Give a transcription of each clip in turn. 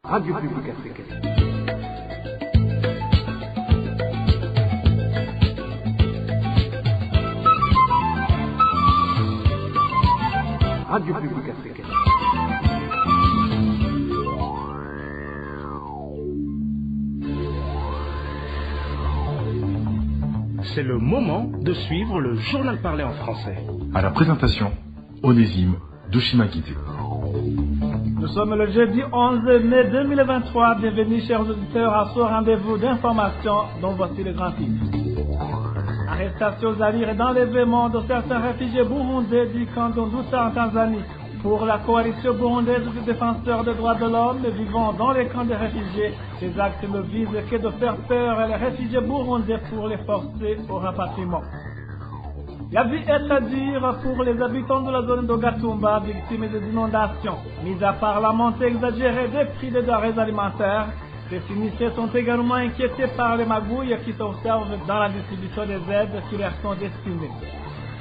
Radio Publique Africaine. Radio Publique Africaine. C'est le moment de suivre le journal parlé en français. À la présentation, Onésime Dushimagite. Nous sommes le jeudi 11 mai 2023. Bienvenue, chers auditeurs, à ce rendez-vous d'information dont voici le grand titre. Arrestation aux Zaïre et d'enlèvement de certains réfugiés burundais du camp d'Ondouta en Tanzanie. Pour la coalition burundaise des défenseurs des droits de l'homme vivant dans les camps de réfugiés, ces actes ne visent que de faire peur les réfugiés burundais pour les forcer au rapatriement. La vie est à dire pour les habitants de la zone de Gatumba, victimes des inondations. Mis à part la montée exagérée des prix des denrées alimentaires, ces sinistrés sont également inquiétés par les magouilles qui s'observent dans la distribution des aides qui leur sont destinées.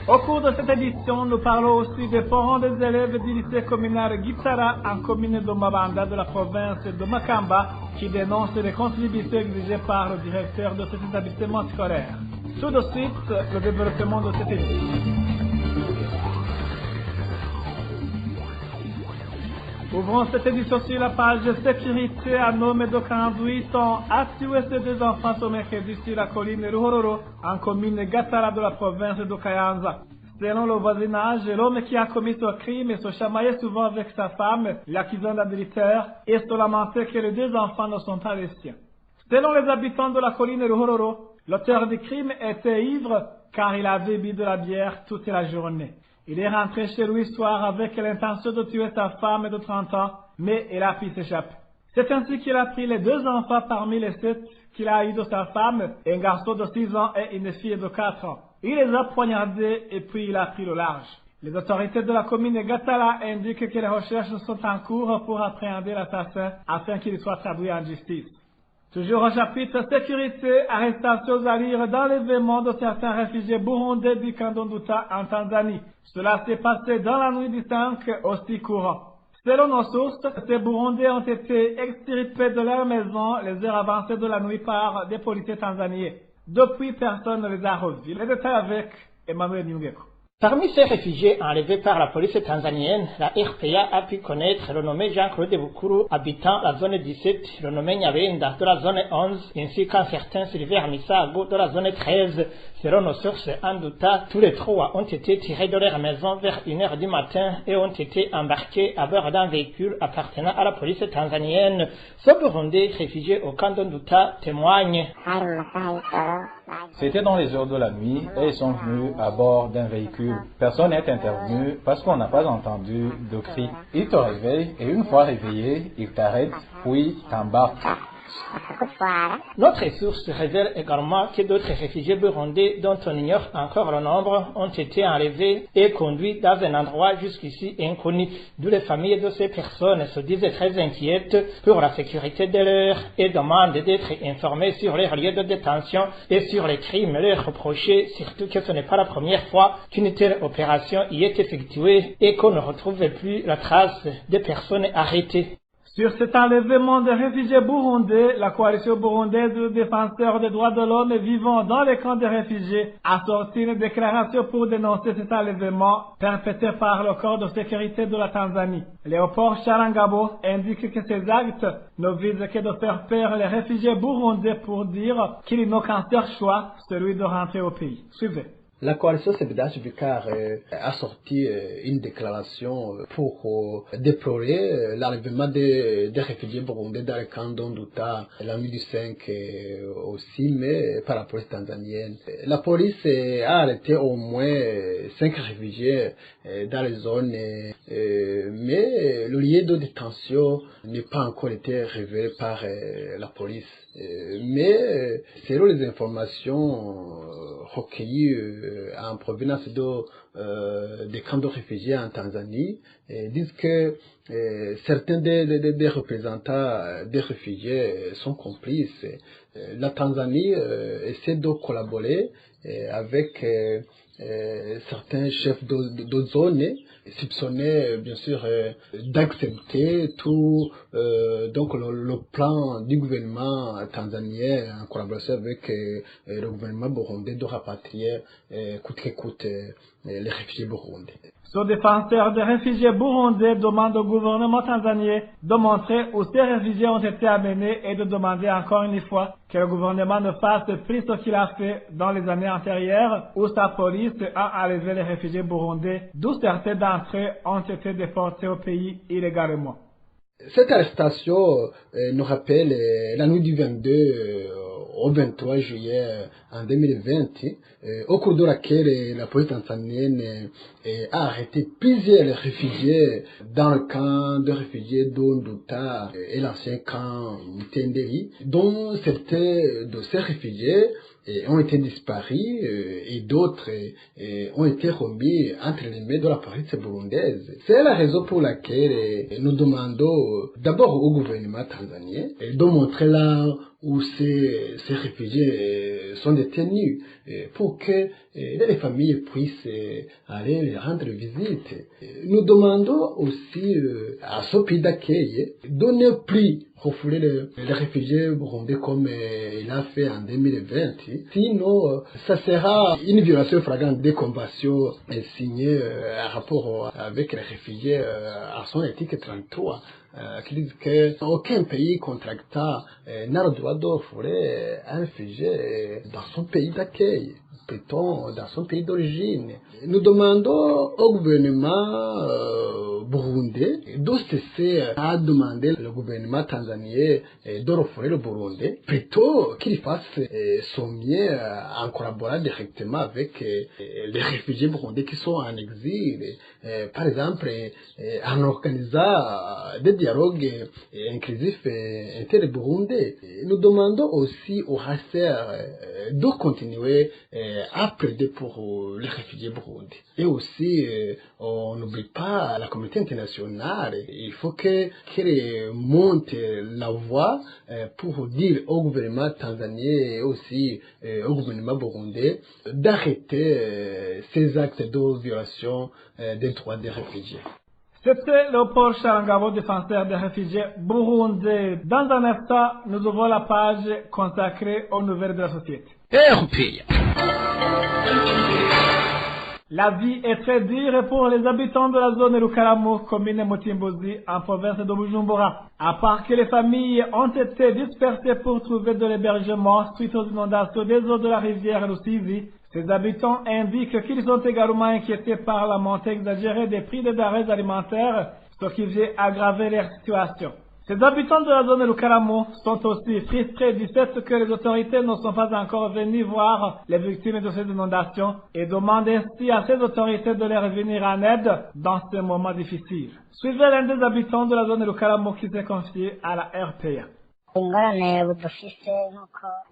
Au cours de cette édition, nous parlons aussi des parents des élèves du lycée communal Gitara en commune de Mabanda de la province de Makamba qui dénoncent les contributions exigées par le directeur de cet établissement scolaire. Tout de suite, le développement de cette édition. Ouvrons cette édition sur la page sécurité. Un homme de 48 ans a tué ses deux enfants ce mercredi sur la colline Ruhororo en commune Gatara de la province de Kayanza. Selon le voisinage, l'homme qui a commis ce crime se chamaillait souvent avec sa femme, l'accusant d'adultère, et se lamentait que les deux enfants ne sont pas les siens. Selon les habitants de la colline Ruhororo, l'auteur du crime était ivre car il avait bu de la bière toute la journée. Il est rentré chez lui soir avec l'intention de tuer sa femme de 30 ans, mais elle a pu s'échapper. C'est ainsi qu'il a pris les deux enfants parmi les 7 qu'il a eu de sa femme, un garçon de 6 ans et une fille de 4 ans. Il les a poignardés et puis il a pris le large. Les autorités de la commune de Gatala indiquent que les recherches sont en cours pour appréhender l'assassin afin qu'il soit traduit en justice. Toujours au chapitre sécurité, arrestation aux Zaïre d'enlèvement de certains réfugiés burundais du camp d'Ondouta en Tanzanie. Cela s'est passé dans la nuit du 5 au 6 courant. Selon nos sources, ces Burundais ont été extirpés de leur maison les heures avancées de la nuit par des policiers tanzaniens. Depuis, personne ne les a revus. Les détails avec Emmanuel Nyungeko. Parmi ces réfugiés enlevés par la police tanzanienne, la RPA a pu connaître le nommé Jean-Claude Bukuru, habitant la zone 17, le nommé Nyabenda de la zone 11, ainsi qu'un certain Sylvain Misago de la zone 13. Selon nos sources en Douta, tous les trois ont été tirés de leur maison vers 1h du matin et ont été embarqués à bord d'un véhicule appartenant à la police tanzanienne. Ce Burundais réfugié au camp d'Ondouta témoigne. C'était dans les heures de la nuit et ils sont venus à bord d'un véhicule. Personne n'est intervenu parce qu'on n'a pas entendu de cris. Ils te réveillent et une fois réveillé, ils t'arrêtent puis t'embarquent. Notre source révèle également que d'autres réfugiés burundais dont on ignore encore le nombre ont été enlevés et conduits dans un endroit jusqu'ici inconnu, d'où les familles de ces personnes se disent très inquiètes pour la sécurité de leurs et demandent d'être informées sur leurs lieux de détention et sur les crimes leur reprochés, surtout que ce n'est pas la première fois qu'une telle opération y est effectuée et qu'on ne retrouve plus la trace des personnes arrêtées. Sur cet enlèvement de réfugiés burundais, la coalition burundaise de défenseurs des droits de l'homme vivant dans les camps de réfugiés a sorti une déclaration pour dénoncer cet enlèvement perpétré par le corps de sécurité de la Tanzanie. Léopold Charangabo indique que ces actes ne visent que de faire peur les réfugiés burundais pour dire qu'ils n'ont qu'un seul choix, celui de rentrer au pays. Suivez. La coalition CBDH Vicar a sorti une déclaration pour déplorer l'enlèvement des réfugiés burundais dans le camp d'Ondouta la nuit du 5 au 6 mai par la police tanzanienne. La police a arrêté au moins 5 réfugiés dans les zones, mais le lieu de détention n'a pas encore été révélé par la police. Mais selon les informations recueillies en provenance des camps de réfugiés en Tanzanie, disent que certains des représentants des réfugiés sont complices. La Tanzanie essaie de collaborer avec certains chefs de zone soupçonnaient bien sûr d'accepter tout donc le plan du gouvernement tanzanien en collaboration avec le gouvernement burundais de rapatrier coûte que coûte les réfugiés burundais. Ce défenseur des réfugiés burundais demande au gouvernement tanzanien de montrer où ces réfugiés ont été amenés et de demander encore une fois que le gouvernement ne fasse plus ce qu'il a fait dans les années antérieures où sa police a enlevé les réfugiés burundais, d'où certains d'entre eux ont été déportés au pays illégalement. Cette arrestation nous rappelle la nuit du 22 au 23 juillet en 2020, au cours de laquelle la police tanzanienne a arrêté plusieurs réfugiés dans le camp de réfugiés d'Onduta et l'ancien camp Mutenderi, dont certains de ces réfugiés ont été disparus et d'autres ont été remis entre les mains de la police burundaise. C'est la raison pour laquelle nous demandons d'abord au gouvernement tanzanien de montrer là où ces réfugiés sont détenus pour que les familles puissent aller les rendre visite. Nous demandons aussi à ce pays d'accueil de ne plus refouler les réfugiés burundais comme il a fait en 2020. Sinon, ça sera une violation flagrante des conventions signées en rapport avec les réfugiés à son article 33. Qui dit qu'aucun pays contractant n'a le droit d'offrir un réfugié dans son pays d'accueil, plutôt dans son pays d'origine. Nous demandons au gouvernement burundais de cesser à demander le gouvernement tanzanien de refouler le Burundi, plutôt qu'il fasse son mieux en collaborant directement avec les réfugiés burundais qui sont en exil, par exemple en organisant des dialogues inclusifs inter-burundais. Nous demandons aussi au HCR de continuer à plaider pour les réfugiés burundais. Et aussi, on n'oublie pas la communauté internationale. Il faut qu'elle monte la voix pour dire au gouvernement tanzanien et aussi au gouvernement burundais d'arrêter ces actes de violation des droits des réfugiés. C'était Léopold Charangabo, défenseur des réfugiés burundais. Dans un instant, nous ouvrons la page consacrée aux nouvelles de la société. La vie est très dure pour les habitants de la zone Rukaramu, commune Mutimbuzi, en province de Bujumbura. À part que les familles ont été dispersées pour trouver de l'hébergement suite aux inondations des eaux de la rivière Rusizi, ces habitants indiquent qu'ils sont également inquiétés par la montée exagérée des prix des denrées alimentaires, ce qui vient aggraver leur situation. Ces habitants de la zone Rukaramu sont aussi frustrés du fait que les autorités ne sont pas encore venues voir les victimes de ces inondations et demandent ainsi à ces autorités de leur venir en aide dans ces moments difficiles. Suivez l'un des habitants de la zone Rukaramu qui s'est confié à la RPA.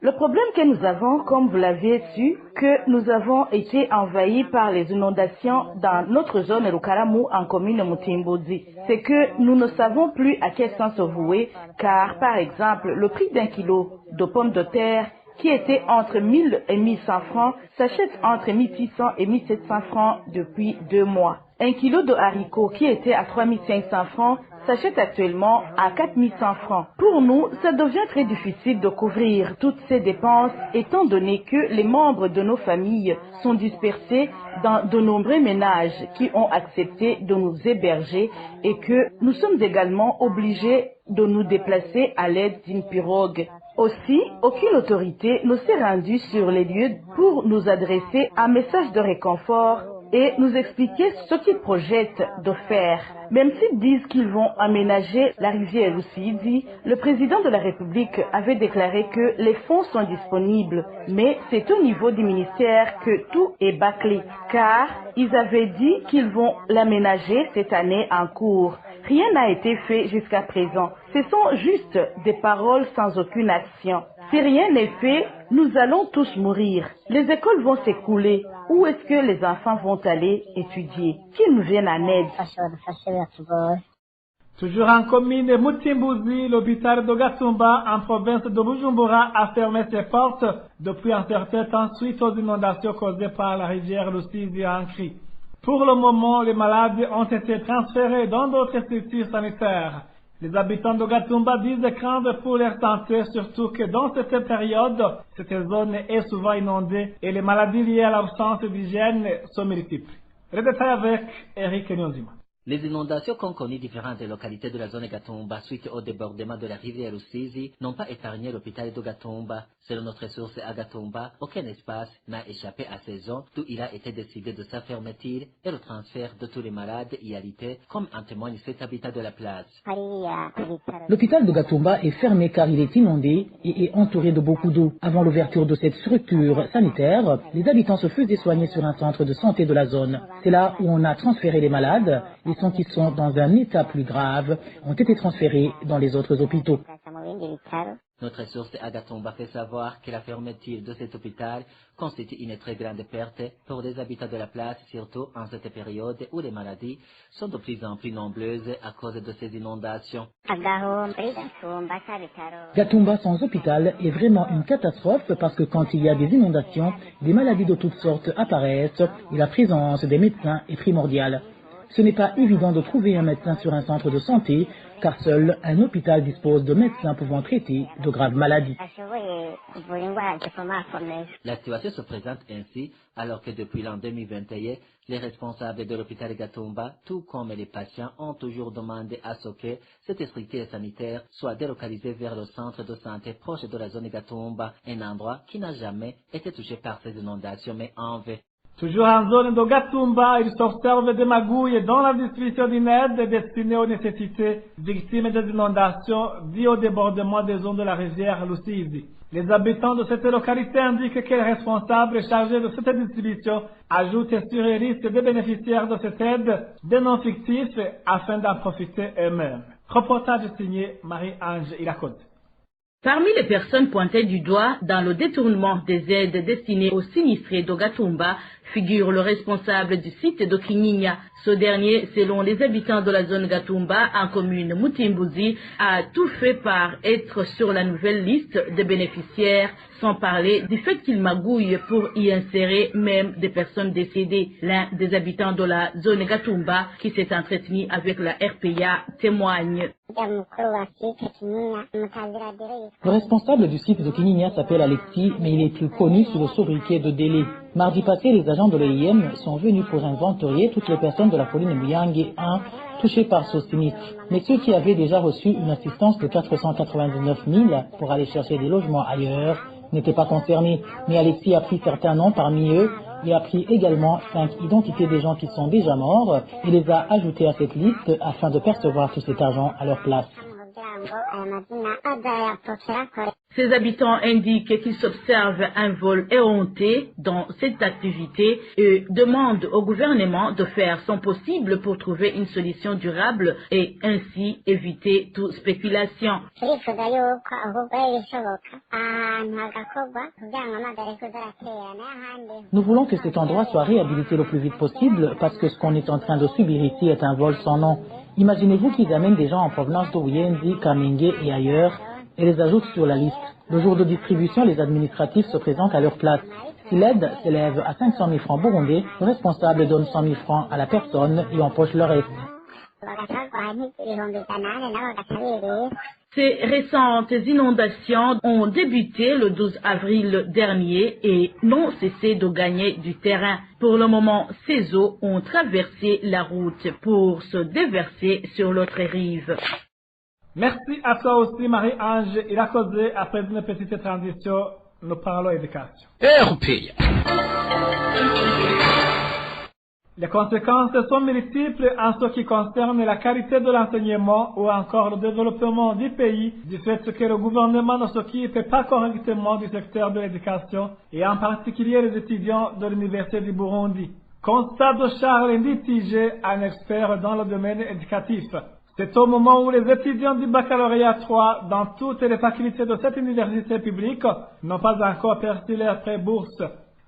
Le problème que nous avons, comme vous l'aviez su, que nous avons été envahis par les inondations dans notre zone Rukaramu en commune Mutimbuzi, c'est que nous ne savons plus à quel sens se vouer, car par exemple, le prix d'un kilo de pommes de terre qui était entre 1000 et 1100 francs s'achète entre 1600 et 1700 francs depuis 2 mois. Un kilo de haricots qui était à 3500 francs s'achète actuellement à 4100 francs. Pour nous, ça devient très difficile de couvrir toutes ces dépenses étant donné que les membres de nos familles sont dispersés dans de nombreux ménages qui ont accepté de nous héberger et que nous sommes également obligés de nous déplacer à l'aide d'une pirogue. Aussi, aucune autorité ne s'est rendue sur les lieux pour nous adresser un message de réconfort et nous expliquer ce qu'ils projettent de faire. Même s'ils disent qu'ils vont aménager la rivière Rusizi, le président de la République avait déclaré que les fonds sont disponibles, mais c'est au niveau du ministère que tout est bâclé, car ils avaient dit qu'ils vont l'aménager cette année en cours. Rien n'a été fait jusqu'à présent. Ce sont juste des paroles sans aucune action. Si rien n'est fait, nous allons tous mourir. Les écoles vont s'écouler. Où est-ce que les enfants vont aller étudier? Qu'ils nous viennent en aide. Toujours en commune de Mutimbuzi, l'hôpital de Gatumba, en province de Bujumbura, a fermé ses portes depuis un certain temps suite aux inondations causées par la rivière Rusizi à Ankri. Pour le moment, les malades ont été transférés dans d'autres structures sanitaires. Les habitants de Gatumba disent craindre pour leur santé, surtout que dans cette période, cette zone est souvent inondée et les maladies liées à l'absence d'hygiène sont multiples. Les détails avec Eric Nyonzima. Les inondations qu'ont connues différentes localités de la zone Gatumba suite au débordement de la rivière Rusizi n'ont pas épargné l'hôpital de Gatumba. Selon notre source à Gatumba, aucun espace n'a échappé à ces zones d'où il a été décidé de sa fermeture et le transfert de tous les malades y habités, comme en témoigne cet habitant de la place. L'hôpital de Gatumba est fermé car il est inondé et est entouré de beaucoup d'eau. Avant l'ouverture de cette structure sanitaire, les habitants se faisaient soigner sur un centre de santé de la zone. C'est là où on a transféré les malades. Les gens qui sont dans un état plus grave ont été transférés dans les autres hôpitaux. Notre source à Gatumba fait savoir que la fermeture de cet hôpital constitue une très grande perte pour les habitants de la place, surtout en cette période où les maladies sont de plus en plus nombreuses à cause de ces inondations. Gatumba sans hôpital est vraiment une catastrophe parce que quand il y a des inondations, des maladies de toutes sortes apparaissent et la présence des médecins est primordiale. Ce n'est pas évident de trouver un médecin sur un centre de santé, car seul un hôpital dispose de médecins pouvant traiter de graves maladies. La situation se présente ainsi alors que depuis l'an 2021, les responsables de l'hôpital Gatumba, tout comme les patients, ont toujours demandé à ce que cette structure sanitaire soit délocalisée vers le centre de santé proche de la zone Gatumba, un endroit qui n'a jamais été touché par ces inondations mais en vain. Toujours en zone de Gatumba, il s'observe des magouilles dans la distribution d'une aide destinée aux nécessités victimes des inondations dues au débordement des eaux de la rivière Rusizi. Les habitants de cette localité indiquent que les responsables chargés de cette distribution ajoutent sur les risques des bénéficiaires de cette aide des noms fictifs afin d'en profiter eux-mêmes. Reportage signé Marie-Ange Irakoze. Parmi les personnes pointées du doigt dans le détournement des aides destinées aux sinistrés de Gatumba figure le responsable du site de Kinyinya. Ce dernier, selon les habitants de la zone Gatumba, en commune Mutimbuzi, a tout fait par être sur la nouvelle liste des bénéficiaires, sans parler du fait qu'il magouille pour y insérer même des personnes décédées. L'un des habitants de la zone Gatumba, qui s'est entretenu avec la RPA, témoigne. Le responsable du site de Kinyinya s'appelle Alexis, mais il est plus connu sous le sobriquet de Délé. Mardi passé, les agents de l'EIM sont venus pour inventorier toutes les personnes de la colline Myangue 1 touchées par ce sinistre. Mais ceux qui avaient déjà reçu une assistance de 499 000 pour aller chercher des logements ailleurs n'étaient pas concernés. Mais Alexis a pris certains noms parmi eux et a pris également 5 identités des gens qui sont déjà morts et les a ajoutés à cette liste afin de percevoir tout cet argent à leur place. Ces habitants indiquent qu'ils s'observent un vol éhonté dans cette activité et demandent au gouvernement de faire son possible pour trouver une solution durable et ainsi éviter toute spéculation. Nous voulons que cet endroit soit réhabilité le plus vite possible parce que ce qu'on est en train de subir ici est un vol sans nom. Imaginez-vous qu'ils amènent des gens en provenance d'Ouyenzi, Kamenge et ailleurs et les ajoutent sur la liste. Le jour de distribution, les administratifs se présentent à leur place. Si l'aide s'élève à 500 000 francs burundais, le responsable donne 100 000 francs à la personne et empoche le reste. Ces récentes inondations ont débuté le 12 avril dernier et n'ont cessé de gagner du terrain. Pour le moment, ces eaux ont traversé la route pour se déverser sur l'autre rive. Merci à toi aussi, Marie-Ange Irakoze. Après une petite transition, nous parlons éducation. Les conséquences sont multiples en ce qui concerne la qualité de l'enseignement ou encore le développement du pays du fait que le gouvernement ne s'occupe pas correctement du secteur de l'éducation et en particulier les étudiants de l'Université du Burundi. Constat de Charles Nditige, un expert dans le domaine éducatif. C'est au moment où les étudiants du baccalauréat 3 dans toutes les facultés de cette université publique n'ont pas encore perçu leur pré-bourse.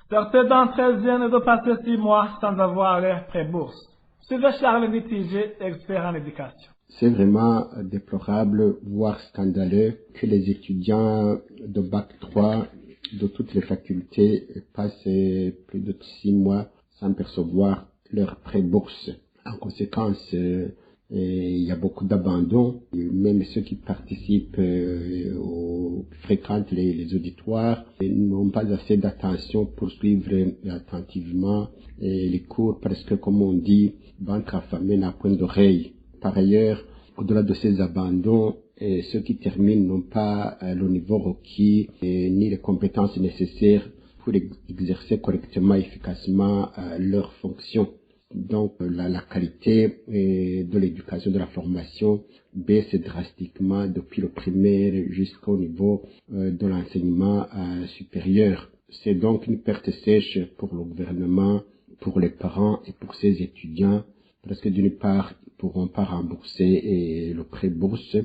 Certains d'entre eux viennent de passer 6 mois sans avoir leur pré-bourse. Suivez Charles Nditige, expert en éducation. C'est vraiment déplorable, voire scandaleux, que les étudiants de Bac 3 de toutes les facultés passent plus de 6 mois sans percevoir leur pré-bourse. En conséquence, il y a beaucoup d'abandon. Même ceux qui participent fréquentent les auditoires n'ont pas assez d'attention pour suivre attentivement les cours, parce que, comme on dit, ventre affamé n'a point d'oreille. Par ailleurs, au-delà de ces abandons, ceux qui terminent n'ont pas le niveau requis ni les compétences nécessaires pour exercer correctement et efficacement leurs fonctions. Donc la qualité de l'éducation, de la formation baisse drastiquement depuis le primaire jusqu'au niveau de l'enseignement supérieur. C'est donc une perte sèche pour le gouvernement, pour les parents et pour ces étudiants, parce que d'une part, ils ne pourront pas rembourser le pré-bourse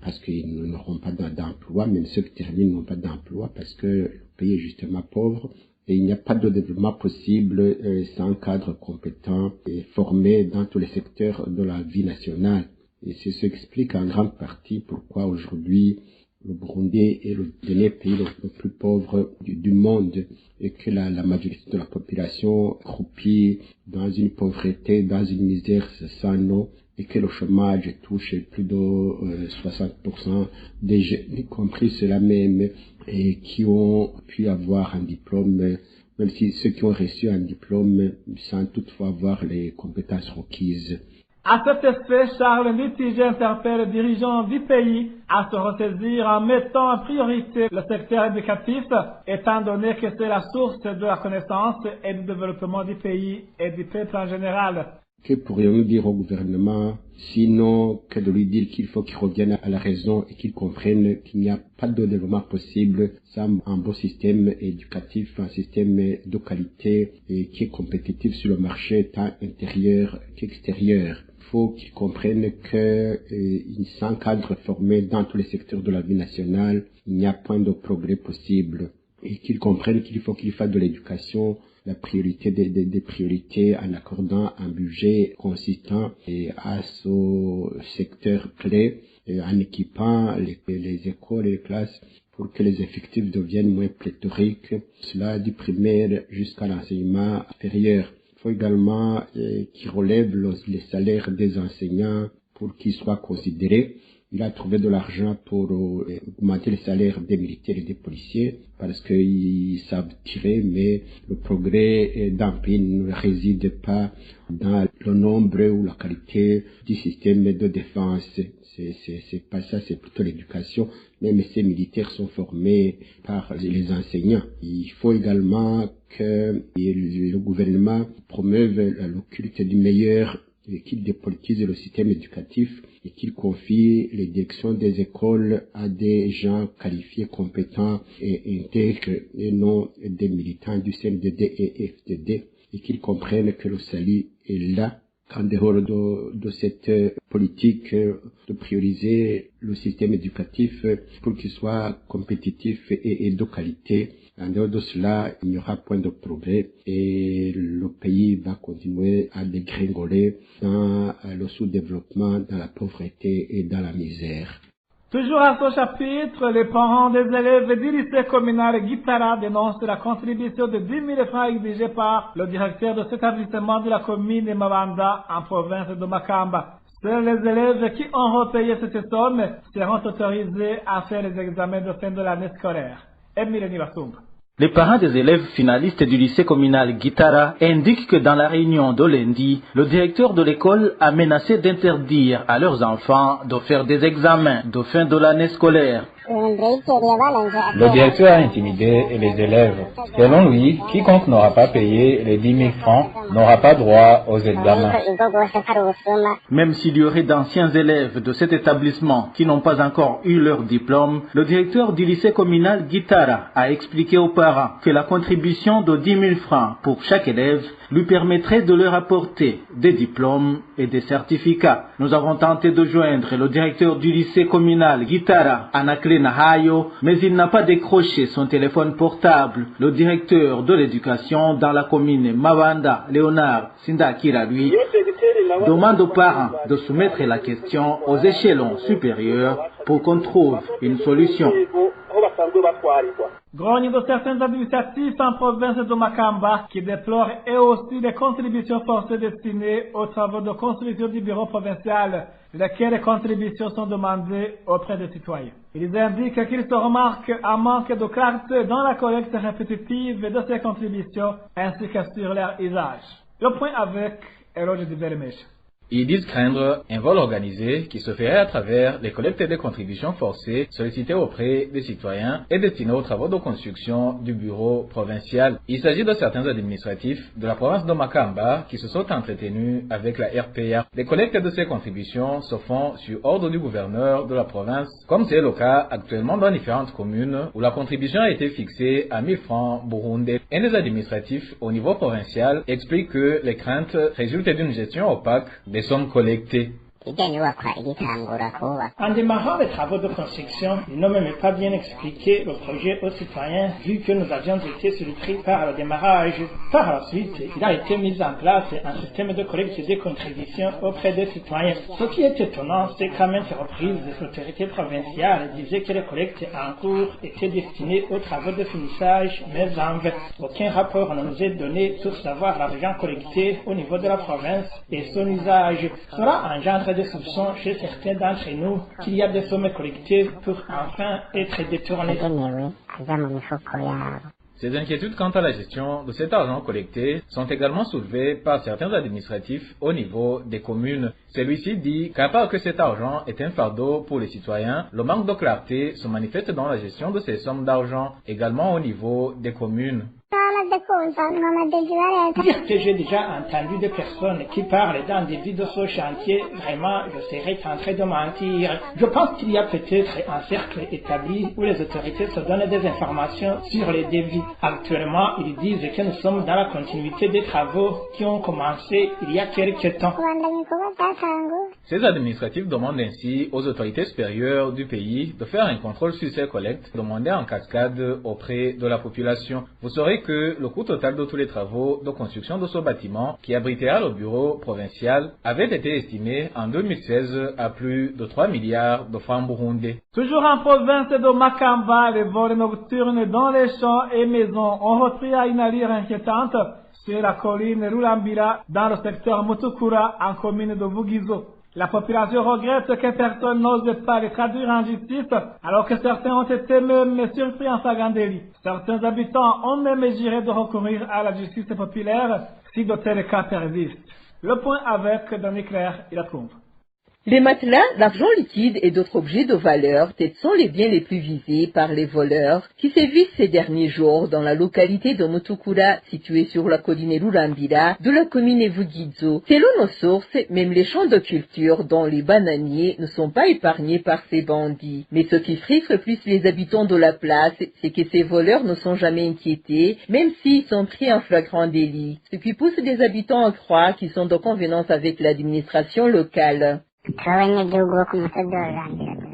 parce qu'ils n'auront pas d'emploi, même ceux qui terminent n'ont pas d'emploi parce que le pays est justement pauvre. Et il n'y a pas de développement possible sans cadre compétent et formé dans tous les secteurs de la vie nationale. Et c'est ce qui explique en grande partie pourquoi aujourd'hui le Burundi est le dernier pays le plus pauvre du monde et que la majorité de la population croupit dans une pauvreté, dans une misère sans nom, et que le chômage touche plus de 60% des jeunes, y compris ceux-là même, et qui ont pu avoir un diplôme, même si ceux qui ont reçu un diplôme sans toutefois avoir les compétences requises. À cet effet, Charles Nitije interpelle les dirigeants du pays à se ressaisir en mettant en priorité le secteur éducatif, étant donné que c'est la source de la connaissance et du développement du pays et du peuple en général. Que pourrions-nous dire au gouvernement, sinon que de lui dire qu'il faut qu'il revienne à la raison et qu'il comprenne qu'il n'y a pas de développement possible sans un beau système éducatif, un système de qualité et qui est compétitif sur le marché tant intérieur qu'extérieur. Il faut qu'ils comprennent que sans cadre formé dans tous les secteurs de la vie nationale, il n'y a point de progrès possible. Et qu'ils comprennent qu'il faut qu'il fasse de l'éducation la priorité des priorités en accordant un budget consistant à ce secteur clé, en équipant les écoles et les classes pour que les effectifs deviennent moins pléthoriques, cela du primaire jusqu'à l'enseignement supérieur. Il faut également qu'ils relèvent les salaires des enseignants pour qu'ils soient considérés. Il a trouvé de l'argent pour augmenter les salaires des militaires et des policiers parce qu'ils savent tirer, mais le progrès d'un pays ne réside pas dans le nombre ou la qualité du système de défense. C'est pas ça, c'est plutôt l'éducation. Même ces militaires sont formés par les enseignants. Il faut également que le gouvernement promeuve le culte du meilleur et qu'il dépolitise le système éducatif et qu'il confie les directions des écoles à des gens qualifiés, compétents et intègres et non des militants du CNDD et FDD et qu'ils comprennent que le salut est là, qu'en dehors de cette politique de prioriser le système éducatif pour qu'il soit compétitif et de qualité. En dehors de cela, il n'y aura point de progrès et le pays va continuer à dégringoler dans le sous-développement, dans la pauvreté et dans la misère. Toujours à ce chapitre, les parents des élèves du lycée communal Gitara dénoncent la contribution de 10 000 francs exigée par le directeur de cet établissement de la commune de Mabanda en province de Makamba. Seuls les élèves qui ont repayé cette somme seront autorisés à faire les examens de fin de l'année scolaire. Les parents des élèves finalistes du lycée communal Gitara indiquent que dans la réunion de lundi, le directeur de l'école a menacé d'interdire à leurs enfants de faire des examens de fin de l'année scolaire. Le directeur a intimidé les élèves. Selon lui, quiconque n'aura pas payé les 10 000 francs n'aura pas droit aux examens. Même s'il y aurait d'anciens élèves de cet établissement qui n'ont pas encore eu leur diplôme, le directeur du lycée communal Gitara a expliqué aux parents que la contribution de 10 000 francs pour chaque élève lui permettrait de leur apporter des diplômes et des certificats. Nous avons tenté de joindre le directeur du lycée communal Gitara, Anakle Nahayo, mais il n'a pas décroché son téléphone portable. Le directeur de l'éducation dans la commune Mabanda, Léonard Sindakira, lui, demande aux parents de soumettre la question aux échelons supérieurs pour qu'on trouve une solution. Grogne de certains administratifs en province de Makamba qui déplorent eux aussi les contributions forcées destinées aux travaux de construction du bureau provincial, lesquelles contributions sont demandées auprès des citoyens. Ils indiquent qu'ils se remarquent un manque de clarté dans la collecte répétitive de ces contributions ainsi que sur leur usage. Le point avec Eloge de Bermech. Ils disent craindre un vol organisé qui se ferait à travers les collectes de contributions forcées sollicitées auprès des citoyens et destinées aux travaux de construction du bureau provincial. Il s'agit de certains administratifs de la province de Makamba qui se sont entretenus avec la RPA. Les collectes de ces contributions se font sur ordre du gouverneur de la province, comme c'est le cas actuellement dans différentes communes où la contribution a été fixée à 1000 francs burundais. Un des administratifs au niveau provincial explique que les craintes résultent d'une gestion opaque des sommes collectées. En démarrant les travaux de construction, ils n'ont même pas bien expliqué le projet aux citoyens, vu que nous avions été surpris par le démarrage. Par la suite, il a été mis en place un système de collecte des contributions auprès des citoyens. Ce qui est étonnant, c'est qu'à maintes reprises, les autorités provinciales disaient que les collectes en cours étaient destinées aux travaux de finissage, mais en vain. Aucun rapport ne nous est donné pour savoir l'argent collecté au niveau de la province et son usage. Cela engendre des soupçons chez certains d'entre nous qu'il y a des sommes collectées pour enfin être détournées. Ces inquiétudes quant à la gestion de cet argent collecté sont également soulevées par certains administratifs au niveau des communes. Celui-ci dit qu'à part que cet argent est un fardeau pour les citoyens, le manque de clarté se manifeste dans la gestion de ces sommes d'argent, également au niveau des communes. Dire que j'ai déjà entendu des personnes qui parlent d'un débit de ce chantier, vraiment, je serais en train de mentir. Je pense qu'il y a peut-être un cercle établi où les autorités se donnent des informations sur les débits. Actuellement, ils disent que nous sommes dans la continuité des travaux qui ont commencé il y a quelques temps. Ces administratifs demandent ainsi aux autorités supérieures du pays de faire un contrôle sur ces collectes, demandées en cascade auprès de la population. Vous saurez que le coût total de tous les travaux de construction de ce bâtiment, qui abritera le bureau provincial, avait été estimé en 2016 à plus de 3 milliards de francs burundais. Toujours en province de Makamba, les vols nocturnes dans les champs et maisons ont repris à une allure inquiétante sur la colline Rulambira dans le secteur Mutukura en commune de Vugizo. La population regrette que personne n'ose pas les traduire en justice, alors que certains ont été même surpris en flagrant délit. Certains habitants ont même juré de recourir à la justice populaire si de tels cas persistent. Le point avec Denis Claire, il a trouvé. Les matelas, l'argent liquide et d'autres objets de valeur sont les biens les plus visés par les voleurs qui sévissent ces derniers jours dans la localité de Mutukura, située sur la colline Rulambira de la commune Vugizo. Selon nos sources, même les champs de culture, dont les bananiers, ne sont pas épargnés par ces bandits. Mais ce qui frustre plus les habitants de la place, c'est que ces voleurs ne sont jamais inquiétés, même s'ils sont pris en flagrant délit. Ce qui pousse des habitants à croire qu'ils sont en convenance avec l'administration locale.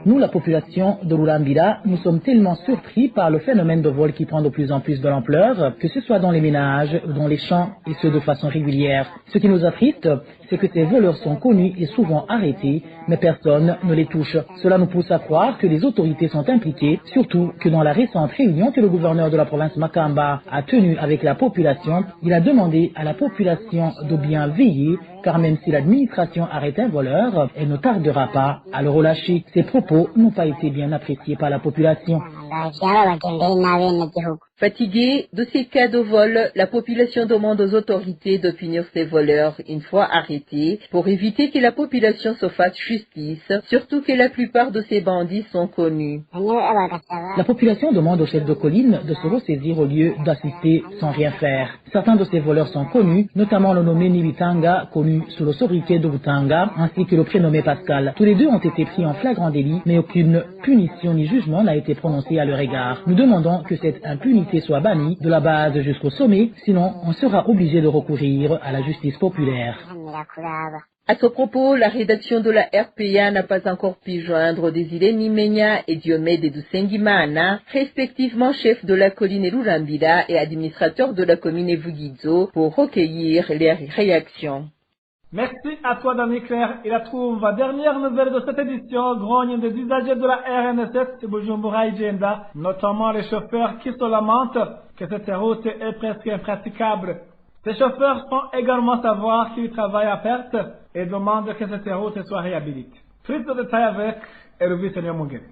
Nous, la population de Rulambira, nous sommes tellement surpris par le phénomène de vol qui prend de plus en plus de l'ampleur, que ce soit dans les ménages, dans les champs, et ce de façon régulière. Ce qui nous attriste, c'est que ces voleurs sont connus et souvent arrêtés, mais personne ne les touche. Cela nous pousse à croire que les autorités sont impliquées, surtout que dans la récente réunion que le gouverneur de la province Makamba a tenue avec la population, il a demandé à la population de bien veiller, car même si l'administration arrête un voleur, elle ne tardera pas à le relâcher. Ces propos n'ont pas été bien appréciés par la population. Fatiguée de ces cas de vol, la population demande aux autorités de punir ces voleurs une fois arrêtés pour éviter que la population se fasse justice, surtout que la plupart de ces bandits sont connus. La population demande au chef de colline de se ressaisir au lieu d'assister sans rien faire. Certains de ces voleurs sont connus, notamment le nommé Nibitanga, connu sous le sobriquet de Butanga, ainsi que le prénommé Pascal. Tous les deux ont été pris en flagrant délit, mais aucune punition ni jugement n'a été prononcé à leur égard. Nous demandons que cette impunité soit bannie de la base jusqu'au sommet, sinon on sera obligé de recourir à la justice populaire. À ce propos, la rédaction de la RPA n'a pas encore pu joindre Désiré Nimenya et Diomede Dusengimana, respectivement chef de la colline Rulambira et administrateur de la commune Vugizo, pour recueillir leurs réactions. Merci à toi, Danny Claire. Il la trouve dernière nouvelle de cette édition, grogne des usagers de la RN7 de Bujumbura Igenda, notamment les chauffeurs qui se lamentent que cette route est presque impraticable. Ces chauffeurs font également savoir qu'ils travaillent à perte et demandent que cette route soit réhabilitée. Plus de détails avec Elvis Nyamungere.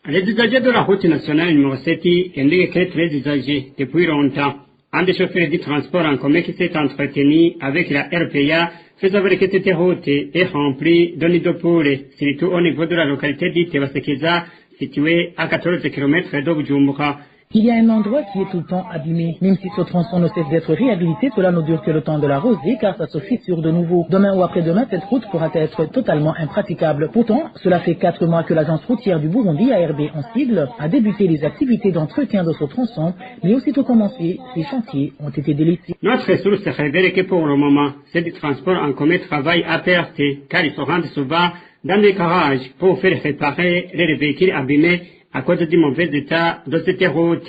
Les usagers de la route nationale numéro 7 indiquent qu'elle est très usagée depuis longtemps. Un des chauffeurs du transport en commun qui s'est entretenu avec la RPA fait savoir que cette route est remplie de nids de poules, surtout au niveau de la localité dite Basekeza, située à 14 km de Bujumbura. Il y a un endroit qui est tout le temps abîmé. Même si ce tronçon ne cesse d'être réhabilité, cela ne dure que le temps de la rosée car ça se fissure de nouveau. Demain ou après-demain, cette route pourra être totalement impraticable. Pourtant, cela fait 4 mois que l'agence routière du Burundi, ARB en sigle, a débuté les activités d'entretien de ce tronçon, mais aussitôt commencé, ces chantiers ont été délaissés. Notre source révèle que pour le moment, ces transports en commun travaillent à perte car ils se rendent souvent dans des garages pour faire réparer les véhicules abîmés à cause du mauvais état de cette route.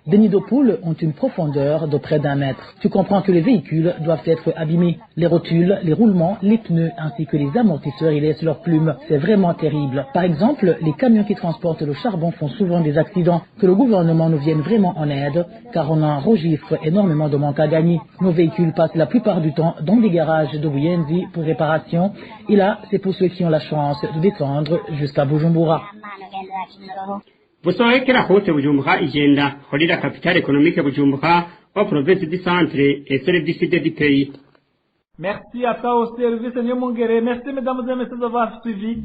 Des nids de poules ont une profondeur de près d'1 mètre. Tu comprends que les véhicules doivent être abîmés. Les rotules, les roulements, les pneus ainsi que les amortisseurs y laissent leurs plumes. C'est vraiment terrible. Par exemple, les camions qui transportent le charbon font souvent des accidents. Que le gouvernement nous vienne vraiment en aide car on enregistre énormément de manque à gagner. Nos véhicules passent la plupart du temps dans des garages de Buyenzi pour réparation. Et là, c'est pour ceux qui ont la chance de descendre jusqu'à Bujumbura. Vous saurez que la route Bujumbura Igenda relie la capitale économique Bujumbura aux provinces du centre et celles du sud du pays. Merci à toi aussi, Elvis Nyamungere. Merci, mesdames et messieurs, d'avoir suivi.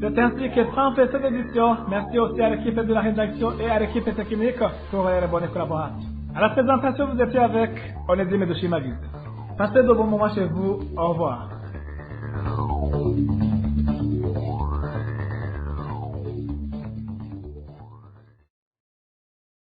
C'est ainsi que prend fait cette édition. Merci aussi à l'équipe de la rédaction et à l'équipe technique pour les bonnes collaborations. À la présentation, vous étiez avec Onésime de Chimagis. Passez de bons moments chez vous. Au revoir.